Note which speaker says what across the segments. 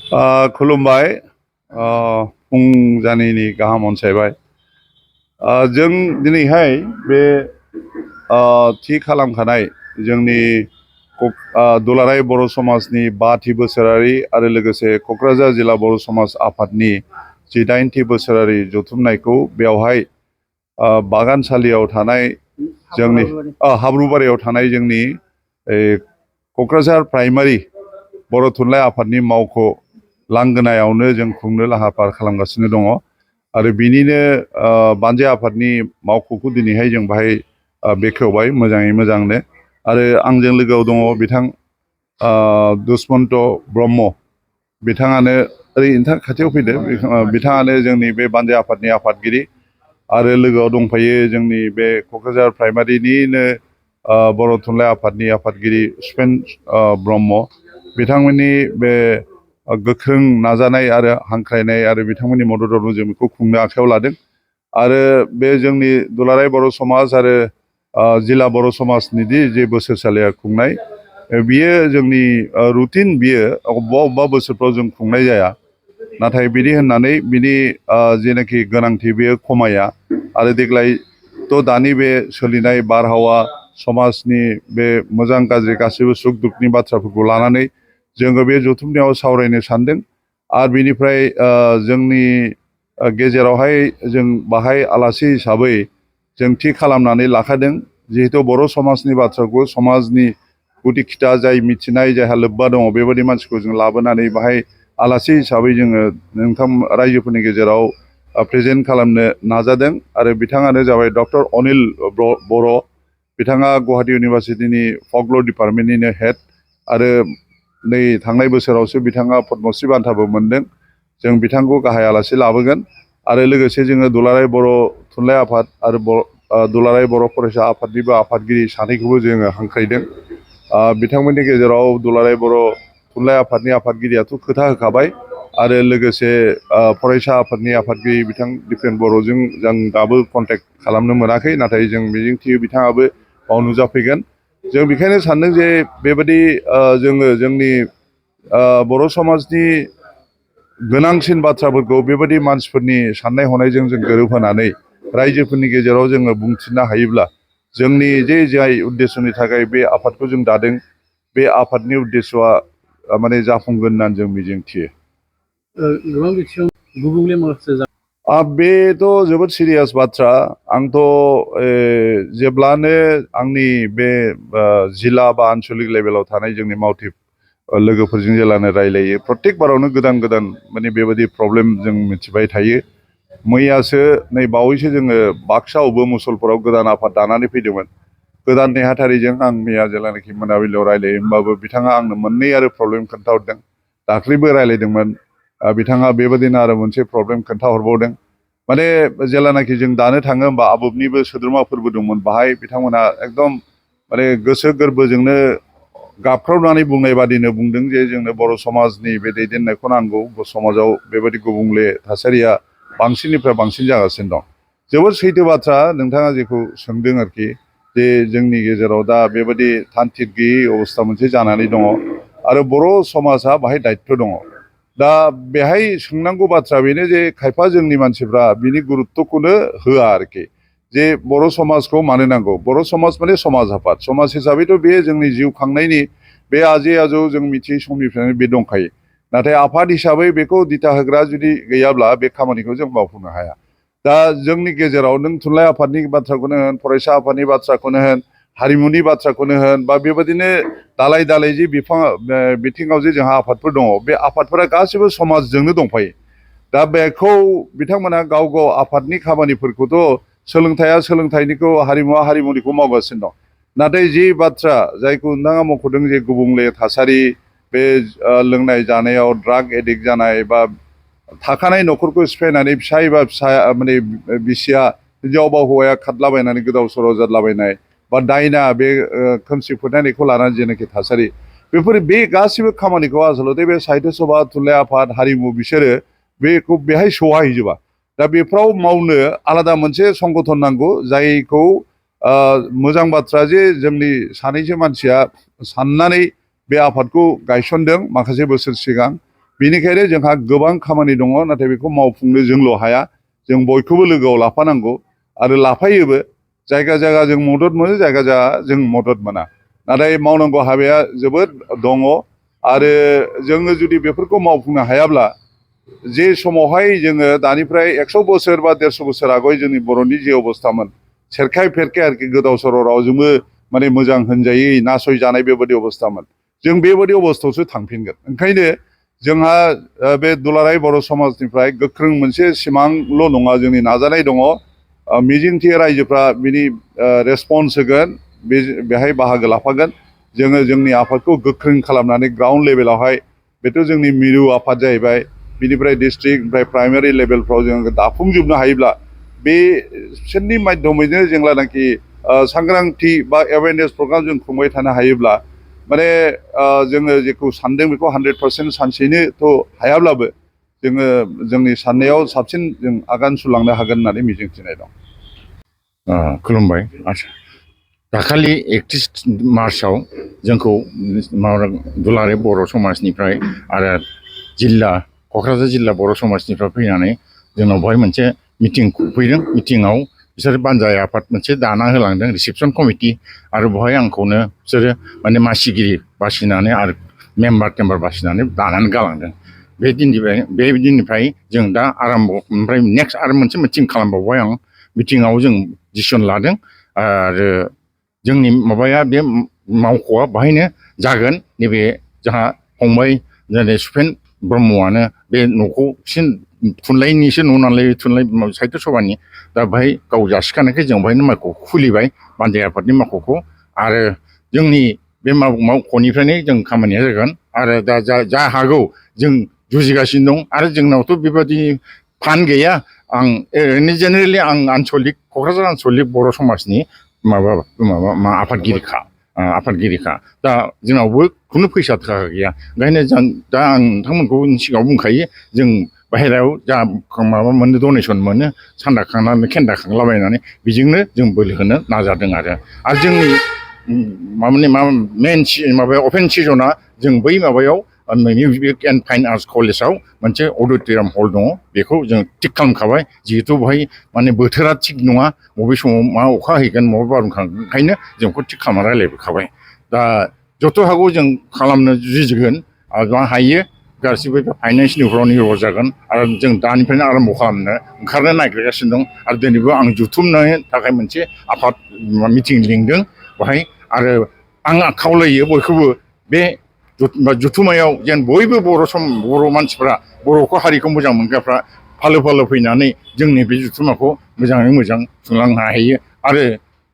Speaker 1: खुलुमबाय फुंजानिनि गाहाम अनसायबाय जों दिनैहाय बे थि खालामखानाय जोंनि दुलाराय बर' समाजनि 5थि बोसोरारि आरो लोगोसे क'क्राझार जिल्ला बर' समाज आफादनि 8थि बोसोरारि जथुमनायखौ बेवहाय बागानसालियाव थानाय जोंनि हाब्रुबारियाव थानाय जोंनि क'क्राझार प्राइमारि बर' थुनलाइ आफादनि मावख' लांगोनायावनो जों खुंनो लाहार फाहार खालामगासिनो दङ आरो बिनिनो बानजाय आफादनि मावख'खौ दिनैहाय जों बाहाय बेखेवबाय मोजाङै मोजांनो आरो आंजों लोगोआव दङ बिथां दुष्मन्त ब्रह्म बिथाङानो ओरै नोंथां खाथियाव फैदो बिथाङानो जोंनि बे बानजाय आफादनि आफादगिरि आरो लोगोआव दंफायो जोंनि बे क'क्राझार प्राइमारिनिनो बर' थुनलाइ आफादनि आफादगिरि सुपेन ब्रह्म बिथांमोननि बे गोख्रों नाजानाय आरो हांख्रायनाय आरो बिथांमोननि मददावनो जों बेखौ खुंनो आखायाव लादों आरो बे जोंनि दुलाराय बर' समाज आरो जिल्ला बर' समाजनिदि जे बोसोरसालिया खुंनाय बियो जोंनि रुटिन बियो अबेबा अबेबा बोसोरफ्राव जों खुंनाय जाया नाथाय बिदि होननानै बिनि जेनाखि गोनांथि बेयो खमाया आरो देग्लायथ' दानि बे सोलिनाय बारहावा समाजनि बे मोजां गाज्रि गासैबो सुख दुखनि बाथ्राफोरखौ लानानै जोङो बे जथुमनायाव सावरायनो सानदों आरो बिनिफ्राय जोंनि गेजेरावहाय जों बाहाय आलासि हिसाबै जों थि खालामनानै लाखादों जिहेथु बर' समाजनि बाथ्राखौ समाजनि गुदि खिथा जाय मिथिनाय जायहा लोब्बा दङ बेबायदि मानसिखौ जों लाबोनानै बाहाय आलासि हिसाबै जोङो नोंथां रायजोफोरनि गेजेराव प्रेजेन्ट खालामनो नाजादों आरो बिथाङानो जाबाय डक्टर अनिल बर' बिथाङा गुवाहाटी इउनिभारसिटिनि फकलर डिपार्टमेन्टनिनो हेड आरो नै थांनाय बोसोरावसो बिथाङा पद्मश्री बान्थाबो मोनदों जों बिथांखौ गाहाय आलासि लाबोगोन आरो लोगोसे जोङो दुलाराय बर' थुनलाइ आफाद आरो दुलाराय बर' फरायसा आफादनिबो आफादगिरि सानैखौबो जोङो हांख्रायदों बिथांमोननि गेजेराव दुलाराय बर' थुनलाइ आफादनि आफादगिरियाथ' खोथा होखाबाय आरो लोगोसे फरायसा आफादनि आफादगिरि बिथां दिपेन बर'जों जों दाबो कन्टेक्ट खालामनो मोनाखै नाथाय जों मिजिंथियो बिथाङाबो बाव नुजाफैगोन जों बेखायनो सानदों जे बेबायदि जोङो जोंनि बर' समाजनि गोनांसिन बाथ्राफोरखौ बेबायदि मानसिफोरनि साननाय हनायजों जों गोरोबहोनानै रायजोफोरनि गेजेराव जोङो बुंथिनो हायोब्ला जोंनि जे जाय उद्देশ্যनि थाखाय बे आफादखौ जों दादों बे आफादनि उद्देশ্যआ माने जाफुंगोन होननानै जों मिजिंथियो गोबां बिथिङाव गुबुंले माखासे बेथ' जोबोद सिरियास बाथ्रा आंथ' जेब्लानो आंनि बे जिल्ला बा आनसलिक लेभेलाव थानाय जोंनि मावथि लोगोफोरजों जेलानो रायलायो प्रत्येक बारावनो गोदान गोदान माने बेबायदि प्रब्लेम जों मिथिबाय थायो मैयासो नै बावैसो जोङो बाक्सा अबो मुसलपुराव गोदान आफाद दानानै फैदोंमोन गोदान नेहाथारिजों आं मैया जेलानाखि मोनाबिलियाव रायलायो होमबाबो बिथाङा आंनो मोननै आरो प्रब्लेम खोन्थाहरदों दाख्लैबो रायलायदोंमोन बिथाङा बेबायदिनो आरो मोनसे प्रब्लेम खोन्थाहरबावदों माने जेलानाखि जों दानो थाङो होमबा आबुबनिबो सोद्रोमाफोरबो दंमोन बाहाय बिथांमोना एकदम माने गोसो गोरबोजोंनो गाबख्रावनानै बुंनाय बादिनो बुंदों जे जोंनो बर' समाजनि बे दैदेननायखौ नांगौ समाजाव बेबायदि गुबुंले थासारिया बांसिननिफ्राय बांसिन जागासिनो दं जोबोद सैथो बाथ्रा नोंथाङा जेखौ सोंदों आरोखि जे जोंनि गेजेराव दा बेबायदि थान्थिक गैयै अबस्था मोनसे जानानै दङ आरो बर' समाजा बाहाय दायित्व दङ दा बेहाय सोंनांगौ बाथ्रा बेनो जे खायफा जोंनि मानसिफ्रा बिनि गुरुत्तखौनो होआ आरोखि जे बर' समाजखौ मानो नांगौ बर' समाज माने समाज आफाद समाज हिसाबैथ' बे जोंनि जिउ खांनायनि बे आजै आजौ जों मिथियै समनिफ्रायनो बे दंखायो नाथाय आफाद हिसाबै बेखौ दिथा होग्रा जुदि गैयाब्ला बे खामानिखौ जों मावफुंनो हाया दा जोंनि गेजेराव नों थुनलाइ आफादनि बाथ्राखौनो होन फरायसा आफादनि बाथ्राखौनो होन हारिमुनि बाथ्राखौनो होन बा बेबायदिनो दालाय दालाय जि बिथिङाव जे जोंहा आफादफोर दङ बे आफादफोरा गासैबो समाजजोंनो दंफायो दा बेखौ बिथांमोना गाव गाव आफादनि खामानिफोरखौथ' सोलोंथाइया सोलोंथाइनिखौ हारिमुवा हारिमुनिखौ मावगासिनो दं नाथाय जि बाथ्रा जायखौ नोंथाङा मख'दों जे गुबुंले थासारि बे लोंनाय जानायाव ड्राग एडिक्ट जानाय बा थाखानाय न'खरखौ सिफायनानै फिसाय बा फिसा माने बिसिया हिनजाव बा हौवाया खारलाबायनानै गोदाव सोराव जादलाबायनाय बा दायना बे खोमसि फोथायनायखौ लानानै जेनाखि थासारि बेफोर बे गासिबो खामानिखौ आसलथे बे साहित्य सभा थुनलाइ आफाद हारिमु बिसोरो बेखौ बेहाय सौहाहैजोबा दा बेफ्राव मावनो आलादा मोनसे संगठन नांगौ जायखौ मोजां बाथ्रा जे जोंनि सानैसो मानसिया साननानै बे आफादखौ गायसनदों माखासे बोसोर सिगां बेनिखायनो जोंहा गोबां खामानि दङ नाथाय बेखौ मावफुंनो जोंल' हाया जों बयखौबो लोगोआव लाफानांगौ आरो लाफायोबो जायगा जायगा जों मदद मोनो जायगा जायगा जों मदद मोना नाथाय मावनांगौ हाबाया जोबोद दङ आरो जोङो जुदि बेफोरखौ मावफुंनो हायाब्ला जे समावहाय जोङो दानिफ्राय 100 बोसोर बा 150 बोसोर आगय जोंनि बर'नि जे अबस्थामोन सेरखाय फेरखाय आरोखि गोदाव सोराव रावजोंबो माने मोजां होनजायै नासयजानाय बेबायदि अबस्थामोन जों बेबायदि अबस्थायावसो थांफिनगोन ओंखायनो जोंहा बे दुलाराय बर' समाजनिफ्राय गोख्रों मोनसे सिमांल' नङा जोंनि नाजानाय दङ मिजिंथियो रायजोफ्रा बिनि रेसपन्स होगोन बेहाय बाहागो लाफागोन जोङो जोंनि आफादखौ गोख्रों खालामनानै ग्राउन्ड लेभेलावहाय बेथ' जोंनि मिरु आफाद जाहैबाय बिनिफ्राय डिस्ट्रिक्ट ओमफ्राय प्राइमारि लेभेलफ्राव जोङो दाफुंजोबनो हायोब्ला बिसोरनि माध्यमैनो जेब्लानाखि सांग्रांथि बा एवेयारनेस प्रग्राम जों खुंबाय थानो हायोब्ला माने जोङो जेखौ सानदों बेखौ 100% सानसेनोथ' हायाब्लाबो जोङो जोंनि साननायाव साबसिन जों आगान सुरलांनो हागोन होननानै मिजिंथिनाय दं।
Speaker 2: खुलुमबाय आच्ছা दाखालि 31 मार्चआव जोंखौ दुलाराय बर' समाजनिफ्राय आरो जिल्ला क'क्राझार जिल्ला बर' समाजनिफ्राय फैनानै जोंनाव बेवहाय मोनसे मिटिं खुंफैदों मिटिंआव बिसोर बानजाय आफाद मोनसे दाना होलांदों रिसेपसन कमिटि आरो बेवहाय आंखौनो बिसोरो माने मासिगिरि बासिनानै आरो मेम्बार टेम्बार बासिनानै दानानै गालांदों बे दिननिफ्राय जों दा आराम्भ ओमफ्राय नेक्स्ट आरो मोनसे मिटिं खालामबावबाय आं मिटिंआव जों डिसिसन लादों आरो जोंनि माबाया बे मावख'आ बाहायनो जागोन नैबे जोंहा फंबाय जेरै सुफेन ब्रह्मआनो बे न'खौ थुनलाइनिसो न' नालाय थुनलाइ साहित्य सभानि दा बेहाय गाव जासिखानायखाय जों बेहायनो मावख'खौ खुलिबाय बानजाय आफादनि मावख'खौ आरो जोंनि बे मावख'निफ्रायनो जों खामानिया जागोन आरो दा जा हागौ जों जुजिगासिनो दं आरो जोंनावथ' बेबायदि फान्ड गैया आं ओरैनो जेनेरेलि आं आन्सलिक क'क्राझार आन्सलिक बर' समाजनि आफादगिरिखा दा जोंनावबो खुनु फैसा थाखा गैया ओंखायनो दा आं नोंथांमोनखौ सिगाङाव बुंखायो जों बाहेरायाव जा माबा मोनो डनेसन मोनो सान्दा खांनानै खेन्दा खांलाबायनानै बेजोंनो जों बोलो होनो नाजादों आरो जोंनि मेन माबायाव अपेन सिजना जों बै माबायाव मिउजिक एन्ड फाइन आर्ट्स कलेजाव मोनसे अडिट'रियाम हल दङ बेखौ जों थिग खालामखाबाय जिहेथु बेवहाय माने बोथोरा थिग नङा बबे समाव मा अखा हैगोन माबा बारहुंखा ओंखायनो जों बेखौ थिग खालामना रायज्लायबोखाबाय दा जथ' हागौ जों खालामनो जुजिगोन आरो मा हायो गासिबो फाइनान्सियेलफ्राव निर्भर जागोन आरो जों दानिफ्रायनो आराम्भ खालामनो ओंखारनो नागिरगासिनो दं आरो दिनैबो आं जुथुमनो थाखाय मोनसे आफाद मिटिं लिंदों बेहाय आरो आं खावलायो बयखौबो बे जुथुमायाव जेन बयबो बर' मानसिफ्रा बर'खौ हारिखौ मोजां मोनग्राफ्रा फालो फालो फैनानै जोंनि बे जुथुमाखौ मोजाङै मोजां खुंलांनो हायो आरो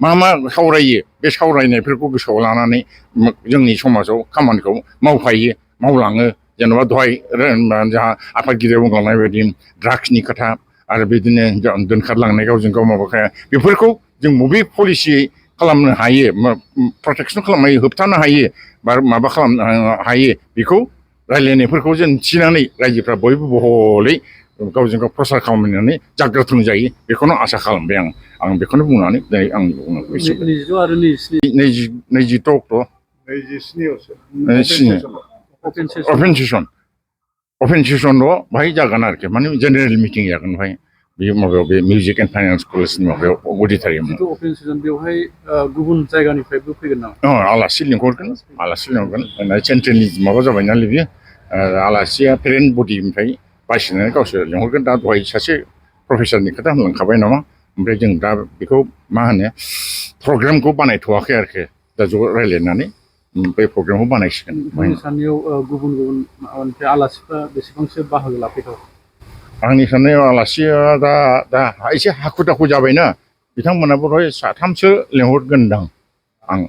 Speaker 2: मा सावरायो बे सावरायनायफोरखौ गोसोआव लानानै जोंनि समाजाव खामानिखौ मावफायो मावलाङो जेनेबा दहाय जोंहा आफादगिरिया बुंलांनाय बायदि ड्राग्सनि खोथा आरो बिदिनो दोनखारलांनाय गावजों गाव माबाखाया बेफोरखौ जों बबे पलिसियै खालामनो हायो प्रटेकसन खालामनो हायो होबथानो हायो बा माबा खालामनो हायो बेखौ रायलायनायफोरखौ जों थिनानै रायजोफ्रा बयबो बहलै गावजों गाव प्रसार खालामनानै जाग्रथों जायो बेखौनो आसा खालामबाय आं बेखौनो बुंनानै दिनै आंनि बुंनांगौ 22 अक्ट' 27 अपेन सेसनल' बाहाय जागोन आरोखि माने जेनेरेल मिटिं जागोन बाहाय बे माबायाव बे मिउजिक एन्ड फाइन आर्ट्स कलेजनि माबायाव अडिट'रियाम
Speaker 3: बेवहाय गुबुन जायगानिफ्रायबो फैगोन नामा
Speaker 2: आलासि लिंहरगोन सेन्ट्रेलनि माबा जाबाय नालाय बियो आलासिया पेरेन्ट बडिनिफ्राय बासिनानै गावसोर लिंहरगोन दा दहाय सासे प्रफेसारनि खोथा होनलांखाबाय नामा ओमफ्राय जों दा बेखौ मा होनो प्रग्रामखौ बानायथ'वाखै आरोखि दा ज' रायज्लायनानै बे प्रग्रामखौ बानायसिगोन
Speaker 3: सानैयाव गुबुन आलासिफ्रा बेसेबांसो बाहागो लाफैथाव
Speaker 2: आंनि साननायाव आलासिया दा एसे हाखु दाखु जाबायना बिथांमोनाबो दहाय 3सो लेंहरगोनदां आं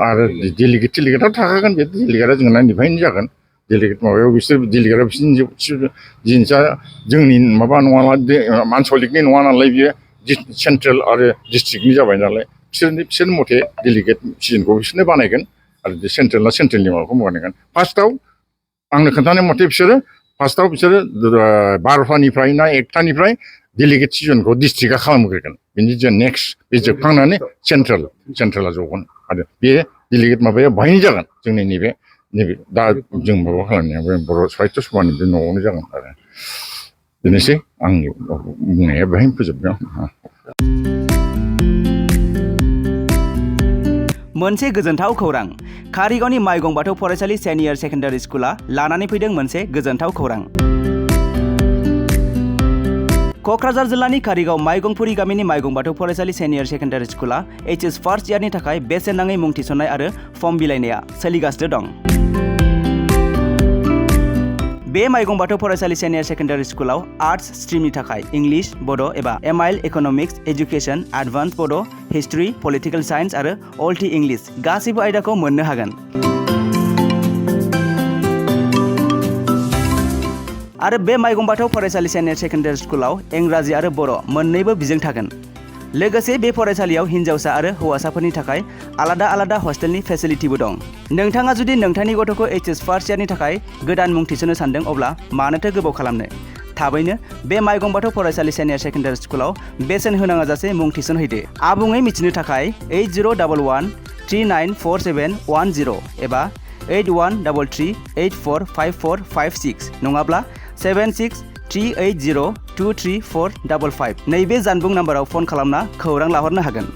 Speaker 2: आरो डेलिगेटआथ' थाखागोन बे डेलिगेटआ जों नायनिफ्रायनो जागोन डेलिगेट माबायाव बिसोर डेलिगेटआ बिसोरनि जिनिसा जोंनि माबा नङा आन्सलिकनि नङा नालाय बियो सेन्ट्रेल आरो डिस्ट्रिक्टनि जाबाय नालाय बिसोर मथे डेलिगेट सिजनखौ बिसोरनो बानायगोन आरो सेन्ट्रेलना सेन्ट्रेलनि माबाखौ बानायगोन फार्स्टआव आंनो खोन्थानाय मथे बिसोरो 12टानिफ्राय ना 1टानिफ्राय डेलिगेट सिजनखौ डिस्ट्रिक्टआ खालामग्रोगोन बेनि नेक्स्ट बे जोबखांनानै सेन्ट्रेला जगोन आरो बे डेलिगेट माबाया बाहायनो जागोन जोंनि नैबे नैबे दा जों माबा खालामनाया बे बर' साहित्य सभानि बे न'आवनो जागोन आरो बेनोसै आंनि बुंनाया बेहायनो फोजोबबाय आं।
Speaker 4: मोनसे गोजोनथाव खौरां कारिगावनि माइगं बाथौ फरायसालि सेनियर सेकेन्डारि स्कुला लानानै फैदों मोनसे गोजोनथाव खौरां। क'क्राझार जिल्लानि कारिगाव माइगंफुरि गामिनि माइगं बाथौ फरायसालि सेनियर सेकेन्डारि स्कुला HS फार्स्ट इयारनि थाखाय बेसेन नाङै मुं थिसननाय आरो फर्म बिलाइनाया सोलिगासिनो दं। बे माइगं बाथौ फरायसालि सेनियर सेकेन्डारि स्कुलाव आर्ट्स स्ट्रिमनि थाखाय इंलिश, बड' एबा MIL इक'नमिक्स, एजुकेसन, एडभान्स बड', हिस्ट्रि, पलिटिकेल साइन्स आरो अल्टि इंलिश गासैबो आयदाखौ मोननो हागोन। आरो बे माइगं बाथौ फरायसालि सेनियर सेकेन्डारि स्कुलाव इंराजि आरो बर' मोन्नैबो बिजों थागोन। लोगोसे बे फरायसालियाव हिन्जावसा आरो हौवासाफोरनि थाखाय आलादा आलादा हस्टेलनि फेसिलिटिबो दं। नोंथाङा जुदि नोंथांनि गथ'खौ HS फार्स्ट इयारनि थाखाय गोदान मुं थिसननो सानदों अब्ला मानोथो गोबाव खालामनो? थाबैनो बे माइगं बाथौ फरायसालि सेनियर सेकेन्डारि स्कुलाव बेसेन होनाङा जासे मुं थिसनहैदो। आबुङै मिथिनो थाखाय 8011394710 एबा 8133845456 नङाब्ला 7638023455 नैबे जानबुं नाम्बाराव फन खालामना खौरां लाहरनो हागोन।